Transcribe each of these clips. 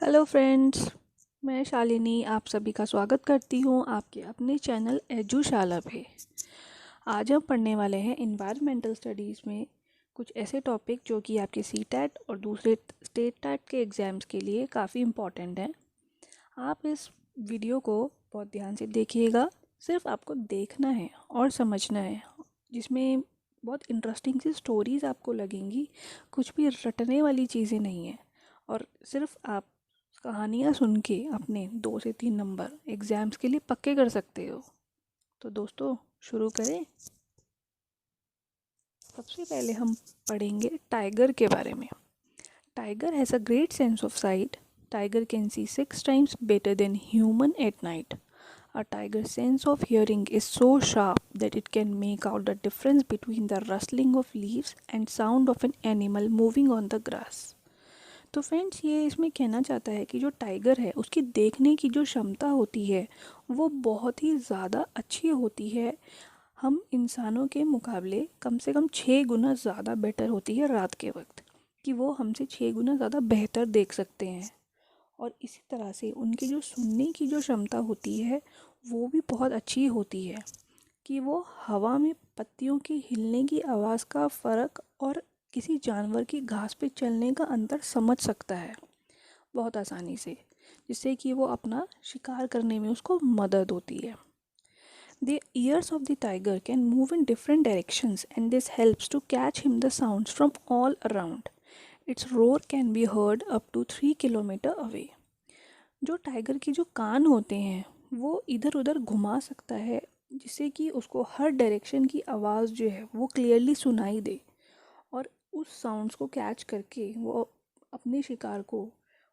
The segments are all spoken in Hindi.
हेलो फ्रेंड्स, मैं शालिनी आप सभी का स्वागत करती हूँ आपके अपने चैनल एजुशाला पे। आज हम पढ़ने वाले हैं इन्वायरमेंटल स्टडीज़ में कुछ ऐसे टॉपिक जो कि आपके सीटैट और दूसरे स्टेट टैट के एग्ज़ाम्स के लिए काफ़ी इम्पॉर्टेंट हैं। आप इस वीडियो को बहुत ध्यान से देखिएगा। सिर्फ आपको देखना है और समझना है, जिसमें बहुत इंटरेस्टिंग सी स्टोरीज़ आपको लगेंगी। कुछ भी रटने वाली चीज़ें नहीं है और सिर्फ आप कहानियाँ सुन के अपने 2 से 3 नंबर एग्ज़ाम्स के लिए पक्के कर सकते हो। तो दोस्तों, शुरू करें। सबसे पहले हम पढ़ेंगे टाइगर के बारे में। Tiger has a great sense of site. Tiger can see 6 times better than human at night. A tiger's sense of hearing is so sharp that it can make out the difference between the rustling of leaves and sound of an animal moving on the grass. तो फ्रेंड्स, ये इसमें कहना चाहता है कि जो टाइगर है उसकी देखने की जो क्षमता होती है वो बहुत ही ज़्यादा अच्छी होती है। हम इंसानों के मुकाबले कम से कम 6 गुना ज़्यादा बेटर होती है रात के वक्त, कि वो हमसे 6 गुना ज़्यादा बेहतर देख सकते हैं। और इसी तरह से उनकी जो सुनने की जो क्षमता होती है वो भी बहुत अच्छी होती है, कि वो हवा में पत्तियों के हिलने की आवाज़ का फ़र्क और किसी जानवर की घास पे चलने का अंतर समझ सकता है बहुत आसानी से, जिससे कि वो अपना शिकार करने में उसको मदद होती है। The ears of the tiger can move in different directions, and this helps to catch him the sounds from all around. Its roar can be heard up to 3 kilometre away. जो टाइगर की जो कान होते हैं वो इधर उधर घुमा सकता है, जिससे कि उसको हर डायरेक्शन की आवाज़ जो है वो क्लियरली सुनाई दे, और उस साउंड्स को कैच करके वो अपने शिकार को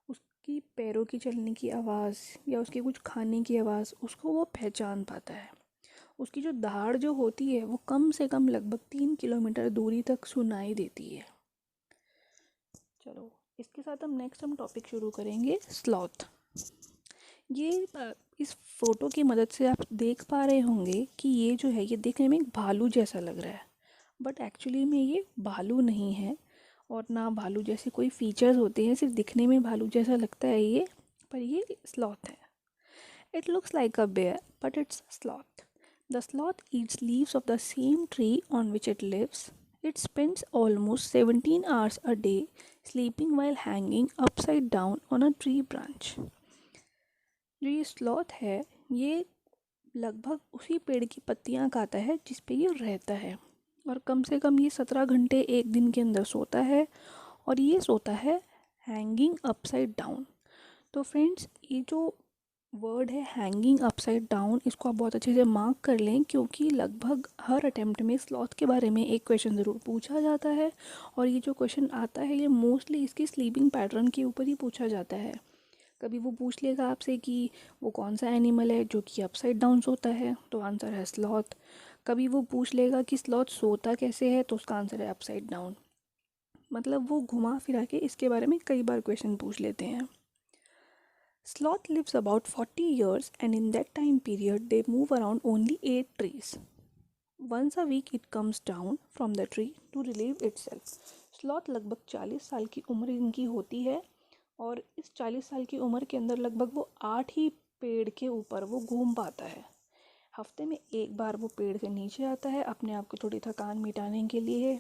उसकी पैरों की चलने की आवाज़ या उसके कुछ खाने की आवाज़ उसको वो पहचान पाता है। उसकी जो दहाड़ जो होती है वो कम से कम लगभग 3 किलोमीटर दूरी तक सुनाई देती है। चलो, इसके साथ हम टॉपिक शुरू करेंगे, स्लॉथ। ये इस फोटो की मदद से आप देख पा रहे होंगे कि ये जो है ये देखने में एक भालू जैसा लग रहा है, बट एक्चुअली में ये भालू नहीं है, और ना भालू जैसे कोई फीचर्स होते हैं, सिर्फ दिखने में भालू जैसा लगता है ये, पर ये स्लॉथ है। It looks like a bear but it's sloth. The sloth eats leaves of the same tree on which it lives. It spends almost 17 hours a day sleeping while hanging upside down on a tree branch. जो ये स्लॉथ है ये लगभग उसी पेड़ की पत्तियां खाता है जिस पे ये रहता है, और कम से कम ये 17 घंटे एक दिन के अंदर सोता है, और ये सोता है हैंगिंग अपसाइड डाउन। तो फ्रेंड्स, ये जो वर्ड है हैंगिंग अपसाइड डाउन, इसको आप बहुत अच्छे से मार्क कर लें, क्योंकि लगभग हर अटेम्प्ट में स्लॉथ के बारे में एक क्वेश्चन ज़रूर पूछा जाता है, और ये जो क्वेश्चन आता है ये मोस्टली इसकी स्लीपिंग पैटर्न के ऊपर ही पूछा जाता है। कभी वो पूछ लेगा आपसे कि वो कौन सा एनिमल है जो कि अपसाइड डाउन सोता है, तो आंसर है स्लॉथ। कभी वो पूछ लेगा कि स्लॉथ सोता कैसे है, तो उसका आंसर है अपसाइड डाउन। मतलब वो घुमा फिरा के इसके बारे में कई बार क्वेश्चन पूछ लेते हैं। Sloth lives about 40 years, and in that time period they move around only 8 trees. Once a week it comes down from the tree to relieve itself. Sloth लगभग 40 साल की उम्र इनकी होती है, और इस 40 साल की उम्र के अंदर लगभग वो 8 ही पेड़ के ऊपर वो घूम पाता है। हफ्ते में एक बार वो पेड़ से नीचे आता है अपने आप को थोड़ी थकान मिटाने के लिए।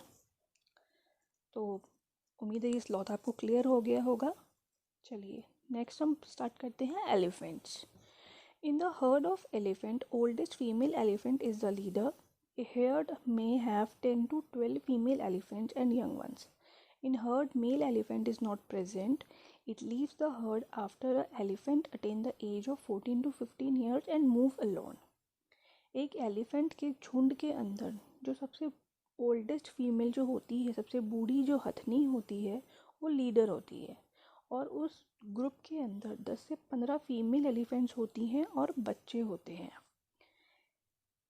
तो उम्मीद है ये स्लॉथ आपको क्लियर हो गया होगा। चलिए, नेक्स्ट हम स्टार्ट करते हैं elephants. In the herd of elephant, oldest female elephant is the leader. A herd may have 10 to 12 female elephants and young ones. In herd, male elephant is not present. It leaves the herd after the elephant attain the age of 14 to 15 years and move alone. एक एलिफेंट के झुंड के अंदर जो सबसे ओल्डेस्ट फीमेल जो होती है, सबसे बूढ़ी जो हथनी होती है, वो लीडर होती है, और उस ग्रुप के अंदर 10 से 15 फीमेल एलिफेंट्स होती हैं और बच्चे होते हैं।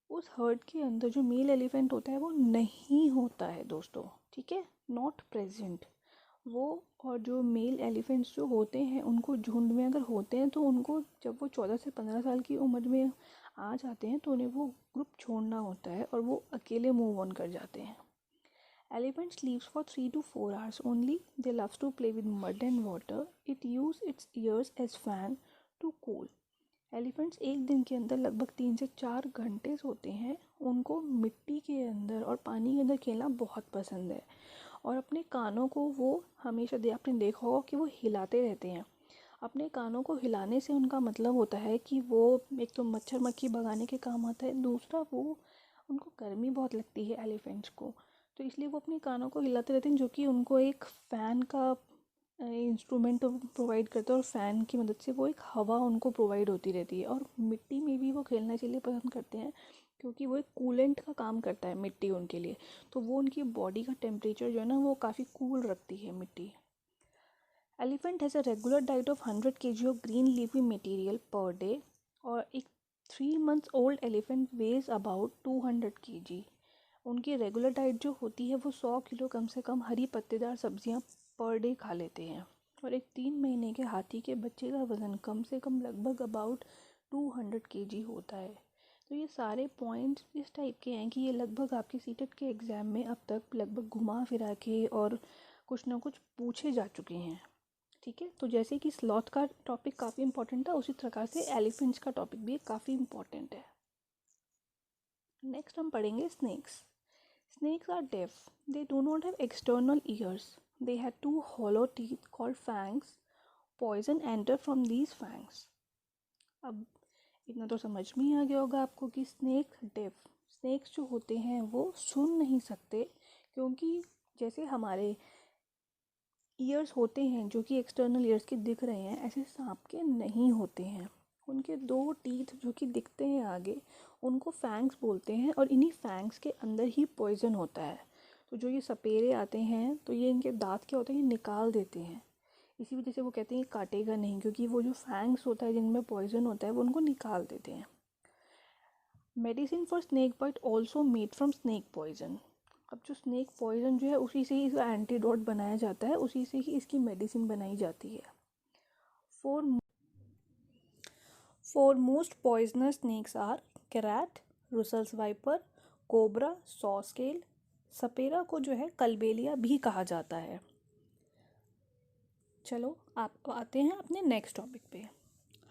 उस हर्ड के अंदर जो मेल एलिफेंट होता है वो नहीं होता है दोस्तों, ठीक है, नॉट प्रेजेंट वो। और जो मेल एलिफेंट्स जो होते हैं उनको झुंड में अगर होते हैं तो उनको जब वो 14 से 15 साल की उम्र में आ जाते हैं तो उन्हें वो ग्रुप छोड़ना होता है और वो अकेले मूव ऑन कर जाते हैं। Elephant sleeps for 3 to 4 hours only. They love to play with mud and water. It uses its ears as fan to cool. Elephants एक दिन के अंदर लगभग 3 से 4 घंटे सोते हैं. उनको मिट्टी के अंदर और पानी के अंदर खेलना बहुत पसंद है और अपने कानों को वो हमेशा आपने देखा होगा कि वो हिलाते रहते हैं. अपने कानों को हिलाने से उनका मतलब होता है कि वो एक तो मच्छर मक्खी भगाने के काम आता है, दूसरा वो उनको गर्मी बहुत लगती है एलिफेंट्स को, तो इसलिए वो अपने कानों को हिलाते रहते हैं, जो कि उनको एक फ़ैन का इंस्ट्रूमेंट प्रोवाइड करता है और फ़ैन की मदद से वो एक हवा उनको प्रोवाइड होती रहती है. और मिट्टी में भी वो खेलना इसलिए पसंद करते हैं क्योंकि वो एक कूलेंट का काम करता है मिट्टी उनके लिए, तो वो उनकी बॉडी का टेम्परेचर जो है ना वो काफ़ी कूल रखती है मिट्टी. Elephant has a regular diet of 100 kg of green leafy material per day और एक 3 months old elephant ways about 200 kg. उनकी रेगुलर डाइट जो होती है वो 100 किलो कम से कम हरी पत्तेदार सब्जियां पर डे खा लेते हैं. और एक 3 महीने के हाथी के बच्चे का वज़न कम से कम लगभग अबाउट 200 kg होता है. तो ये सारे पॉइंट्स इस टाइप के हैं कि ये लगभग आपके सीटेट के एग्ज़ाम में अब तक लगभग घुमा फिरा के और कुछ ना कुछ पूछे जा चुके हैं. ठीक है, तो जैसे कि स्लॉथ का टॉपिक काफ़ी इंपॉर्टेंट था, उसी प्रकार से एलिफेंट्स का टॉपिक भी काफ़ी इंपॉर्टेंट है. नेक्स्ट हम पढ़ेंगे snacks. Snakes are deaf. They do not have external ears. They have two hollow teeth called fangs. Poison enter from these fangs. अब इतना तो समझ में ही आ गया होगा आपको कि स्नेक डेफ. स्नेक्स जो होते हैं वो सुन नहीं सकते क्योंकि जैसे हमारे ईयर्स होते हैं जो कि एक्सटर्नल ईयर्स के दिख रहे हैं, ऐसे सांप के नहीं होते हैं. उनके 2 टीथ जो कि दिखते हैं आगे, उनको फैंग्स बोलते हैं और इन्हीं फैंग्स के अंदर ही पॉइज़न होता है. तो जो ये सपेरे आते हैं तो ये इनके दांत क्या होते हैं, ये निकाल देते हैं. इसी वजह से वो कहते हैं काटेगा नहीं, क्योंकि वो जो फैंग्स होता है जिनमें पॉइज़न होता है वो उनको निकाल देते हैं. Medicine for snake bite also made from snake poison. अब जो स्नेक पॉइजन जो है उसी से ही इसका एंटीडोट बनाया जाता है, उसी से ही इसकी मेडिसिन बनाई जाती है. Four most poisonous snakes are krait, Russell's viper, cobra, saw scale. सपेरा को जो है कलबेलिया भी कहा जाता है. चलो आप आते हैं अपने नेक्स्ट टॉपिक पे.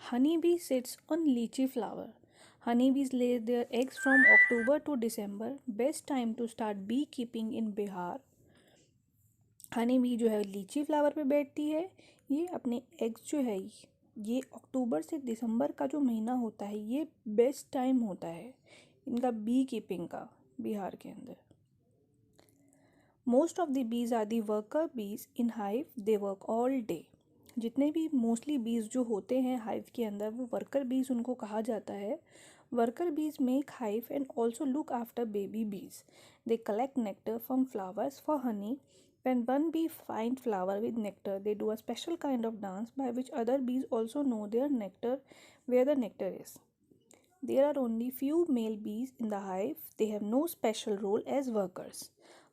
हनी बी सिट्स ऑन लीची फ्लावर. हनी बीज lay their eggs from October to December. Best time to start bee keeping in Bihar. Honey bee जो है लीची फ्लावर पे बैठती है. ये अपने एग्स जो है ये अक्टूबर से दिसंबर का जो महीना होता है ये बेस्ट टाइम होता है इनका बी कीपिंग का बिहार के अंदर. Most of the bees are the worker bees in hive. They work all day. जितने भी मोस्टली बीज जो होते हैं हाइव के अंदर वो वर्कर बीज उनको कहा जाता है. वर्कर बीज make hive and also look after baby bees. They collect nectar from flowers for honey. When one bee finds flower with nectar, they do a special kind of dance by which other bees also know their nectar, where the nectar is. There are only few male bees in the hive. They have no special role as workers.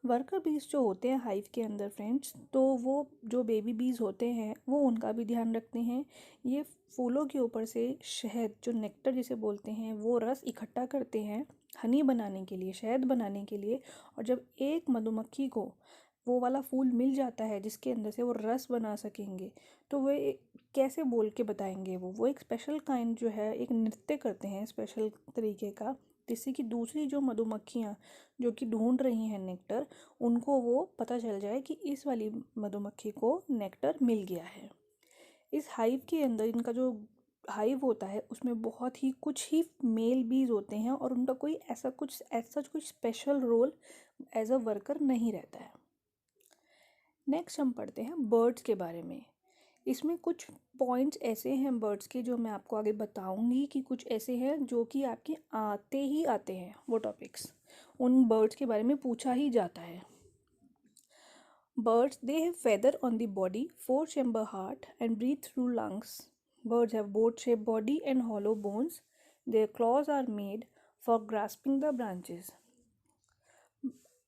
Worker बीज जो होते हैं हाइव के अंदर फ्रेंड्स, तो वो जो बेबी बीज होते हैं वो उनका भी ध्यान रखते हैं. ये फूलों के ऊपर से शहद जो नेक्टर जिसे बोलते हैं वो रस इकट्ठा करते हैं हनी बनाने के लिए, शहद बनाने के लिए. और जब एक मधुमक्खी को वो वाला फूल मिल जाता है जिसके अंदर से वो रस बना सकेंगे, तो वे कैसे बोल के बताएंगे. वो एक स्पेशल काइंड जो है एक नृत्य करते हैं स्पेशल तरीके का, जिससे कि दूसरी जो मधुमक्खियाँ जो कि ढूंढ रही हैं नेक्टर, उनको वो पता चल जाए कि इस वाली मधुमक्खी को नेक्टर मिल गया है. इस हाइव के अंदर इनका जो हाइव होता है उसमें बहुत ही कुछ ही मेल बीज होते हैं और उनका कोई ऐसा कुछ special role as a worker नहीं रहता है. नेक्स्ट हम पढ़ते हैं बर्ड्स के बारे में. इसमें कुछ पॉइंट्स ऐसे हैं बर्ड्स के जो मैं आपको आगे बताऊंगी कि कुछ ऐसे हैं जो कि आपके आते हैं वो टॉपिक्स, उन बर्ड्स के बारे में पूछा ही जाता है. Birds, they have feather on the body, 4-chamber heart and breathe through lungs. Birds have boat-shaped body and hollow bones. Their claws are made for grasping the branches.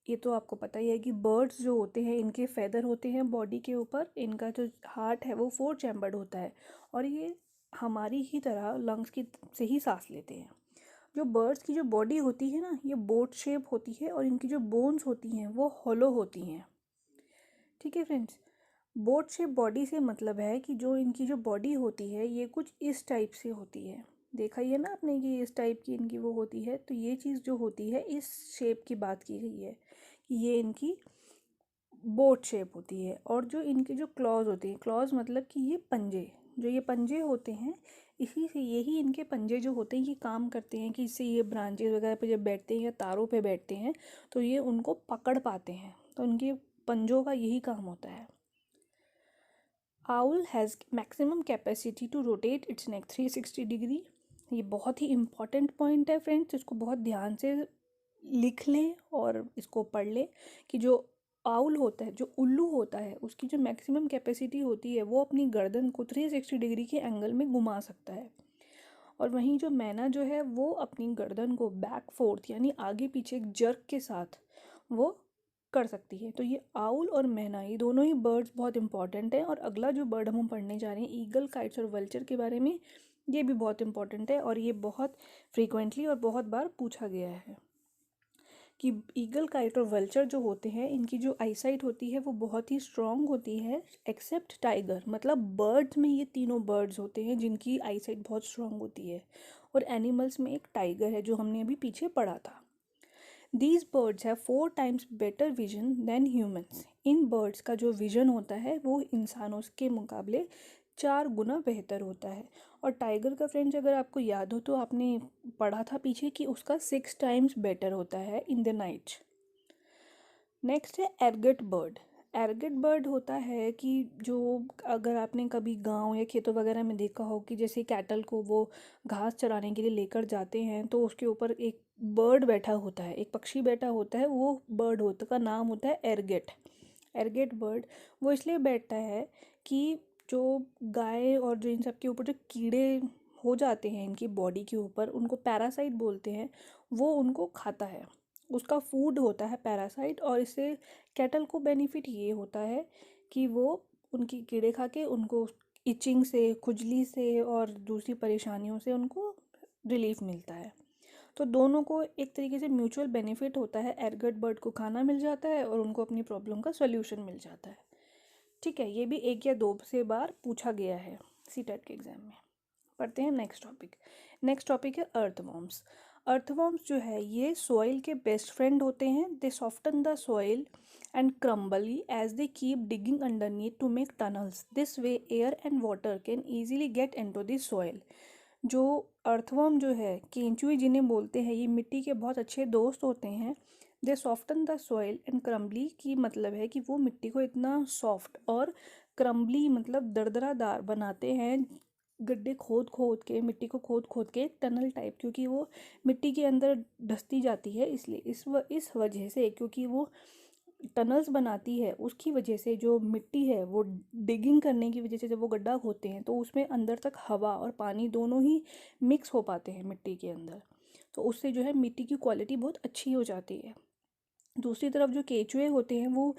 ये तो आपको पता ही है कि बर्ड्स जो होते हैं इनके फेदर होते हैं बॉडी के ऊपर. इनका जो हार्ट है वो 4-chambered होता है और ये हमारी ही तरह लंग्स की से ही सांस लेते हैं. जो बर्ड्स की जो बॉडी होती है ना, ये बोट शेप होती है और इनकी जो बोन्स होती हैं वो हॉलो होती हैं। ठीक है फ्रेंड्स, बोट शेप बॉडी से मतलब है कि जो इनकी जो बॉडी होती है ये कुछ इस टाइप से होती है। देखा ही है ना आपने कि इस टाइप की इनकी वो होती है, तो ये चीज़ जो होती है इस शेप की बात की गई है कि ये इनकी बोट शेप होती है। और जो इनके जो क्लॉज होते हैं, क्लॉज मतलब कि ये पंजे, जो ये पंजे होते हैं, इसी से यही इनके पंजे जो होते हैं ये काम करते हैं कि इससे ये ब्रांचेस वगैरह पे जब बैठते हैं या तारों पे बैठते हैं तो ये उनको पकड़ पाते हैं, तो उनके पंजों का यही काम होता है। Owl has maximum capacity to rotate its neck 360 degree. ये बहुत ही इम्पॉर्टेंट पॉइंट है फ्रेंड्स, इसको बहुत ध्यान से लिख लें और इसको पढ़ लें कि जो आउल होता है, जो उल्लू होता है, उसकी जो मैक्सिमम कैपेसिटी होती है वो अपनी गर्दन को 360 डिग्री के एंगल में घुमा सकता है। और वहीं जो मैना जो है वो अपनी गर्दन को बैक फोर्थ यानी आगे पीछे एक जर्क के साथ वो कर सकती है। तो ये आउल और मैना ये दोनों ही बर्ड्स बहुत इंपॉर्टेंट हैं। और अगला जो बर्ड हम पढ़ने जा रहे हैं ईगल, काइट्स और वल्चर के बारे में, ये भी बहुत इंपॉर्टेंट है और ये बहुत फ्रीक्वेंटली और बहुत बार पूछा गया है कि ईगल, काइट और वल्चर जो होते हैं इनकी जो आईसाइट होती है वो बहुत ही स्ट्रॉन्ग होती है एक्सेप्ट टाइगर। मतलब बर्ड्स में ये तीनों बर्ड्स होते हैं जिनकी आईसाइट बहुत स्ट्रॉन्ग होती है, और एनिमल्स में एक टाइगर है जो हमने अभी पीछे पढ़ा था। These birds have 4 times better vision than humans. इन बर्ड्स का जो विजन होता है वो इंसानों के मुकाबले 4 गुना बेहतर होता है। और टाइगर का फ्रेंड्स अगर आपको याद हो तो आपने पढ़ा था पीछे कि उसका 6 टाइम्स बेटर होता है इन द नाइट। नेक्स्ट है एरगट बर्ड। एरगट बर्ड होता है कि जो, अगर आपने कभी गांव या खेतों वगैरह में देखा हो कि जैसे कैटल को वो घास चराने के लिए लेकर जाते हैं तो उसके ऊपर एक बर्ड बैठा होता है, एक पक्षी बैठा होता है, वो बर्ड होता का नाम होता है एरगट। एरगट बर्ड वो इसलिए बैठता है कि जो गाय और जो इन सब के ऊपर जो कीड़े हो जाते हैं इनकी बॉडी के ऊपर, उनको पैरासाइट बोलते हैं, वो उनको खाता है, उसका फूड होता है पैरासाइट। और इससे कैटल को बेनिफिट ये होता है कि वो उनकी कीड़े खा के उनको इचिंग से, खुजली से और दूसरी परेशानियों से उनको रिलीफ मिलता है। तो दोनों को एक तरीके से म्यूचुअल बेनिफिट होता है, एरगट बर्ड को खाना मिल जाता है और उनको अपनी प्रॉब्लम का सॉल्यूशन मिल जाता है। ठीक है, ये भी 1 या 2 से बार पूछा गया है सीटेट के एग्ज़ाम में। पढ़ते हैं नेक्स्ट टॉपिक। नेक्स्ट टॉपिक है अर्थवॉर्म्स। अर्थवॉर्म्स जो है ये सॉइल के बेस्ट फ्रेंड होते हैं। They soften the soil and crumbly as they keep digging underneath to make tunnels. This way air and water can easily get into the soil. जो अर्थवर्म जो है, केंचुए जिन्हें बोलते हैं, ये मिट्टी के बहुत अच्छे दोस्त होते हैं। They soften the soil and crumbly की मतलब है कि वो मिट्टी को इतना सॉफ्ट, और क्रम्बली मतलब दरदरादार बनाते हैं, गड्ढे खोद खोद के, मिट्टी को खोद खोद के टनल टाइप, क्योंकि वो मिट्टी के अंदर धंसती जाती है इसलिए इस वजह से, क्योंकि वो टनल्स बनाती है उसकी वजह से जो मिट्टी है वो डिगिंग करने की वजह से जब वो गड्ढा खोदते हैं तो उसमें अंदर तक हवा और पानी दोनों ही मिक्स हो पाते हैं मिट्टी के अंदर, तो उससे जो है मिट्टी की क्वालिटी बहुत अच्छी हो जाती है। दूसरी तरफ जो केचुए होते हैं वो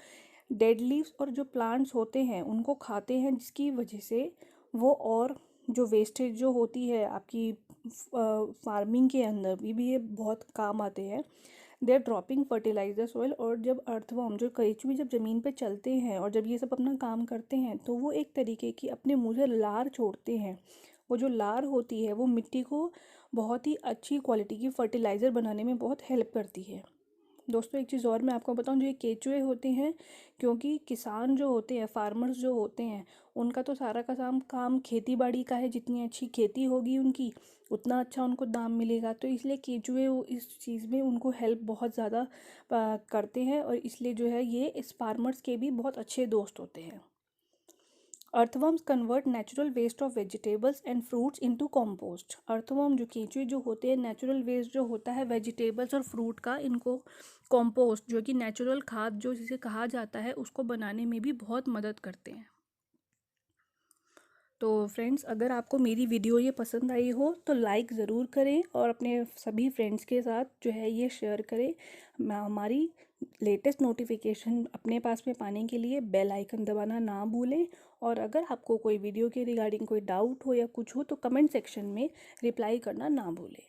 डेड लीव्स और जो प्लांट्स होते हैं उनको खाते हैं, जिसकी वजह से वो, और जो वेस्टेज जो होती है आपकी फार्मिंग के अंदर भी ये बहुत काम आते हैं। They are dropping fertilizer soil. और जब अर्थवर्म जो केचुए जब ज़मीन पे चलते हैं और जब ये सब अपना काम करते हैं तो वो एक तरीके की अपने मुँह से लार छोड़ते हैं। वो जो लार होती है वो मिट्टी को बहुत ही अच्छी क्वालिटी की फर्टिलाइज़र बनाने में बहुत हेल्प करती है। दोस्तों एक चीज़ और मैं आपको बताऊं, जो ये केचुए होते हैं, क्योंकि किसान जो होते हैं, फार्मर्स जो होते हैं, उनका तो सारा का काम खेती बाड़ी का है। जितनी अच्छी खेती होगी उनकी उतना अच्छा उनको दाम मिलेगा, तो इसलिए केचुए इस चीज़ में उनको हेल्प बहुत ज़्यादा करते हैं, और इसलिए जो है ये इस फार्मर्स के भी बहुत अच्छे दोस्त होते हैं। Earthworms convert natural waste of vegetables and fruits into compost. Earthworm जो केंचुए जो होते हैं, नेचुरल वेस्ट जो होता है वेजिटेबल्स और फ्रूट का, इनको कॉम्पोस्ट जो कि नेचुरल खाद जो जिसे कहा जाता है उसको बनाने में भी बहुत मदद करते हैं। तो फ्रेंड्स अगर आपको मेरी वीडियो ये पसंद आई हो तो लाइक ज़रूर करें और अपने सभी फ्रेंड्स के साथ जो है ये शेयर करें। हमारी लेटेस्ट नोटिफिकेशन अपने पास में पाने के लिए बेल आइकन दबाना ना भूलें। और अगर आपको कोई वीडियो के रिगार्डिंग कोई डाउट हो या कुछ हो तो कमेंट सेक्शन में रिप्लाई करना ना भूलें।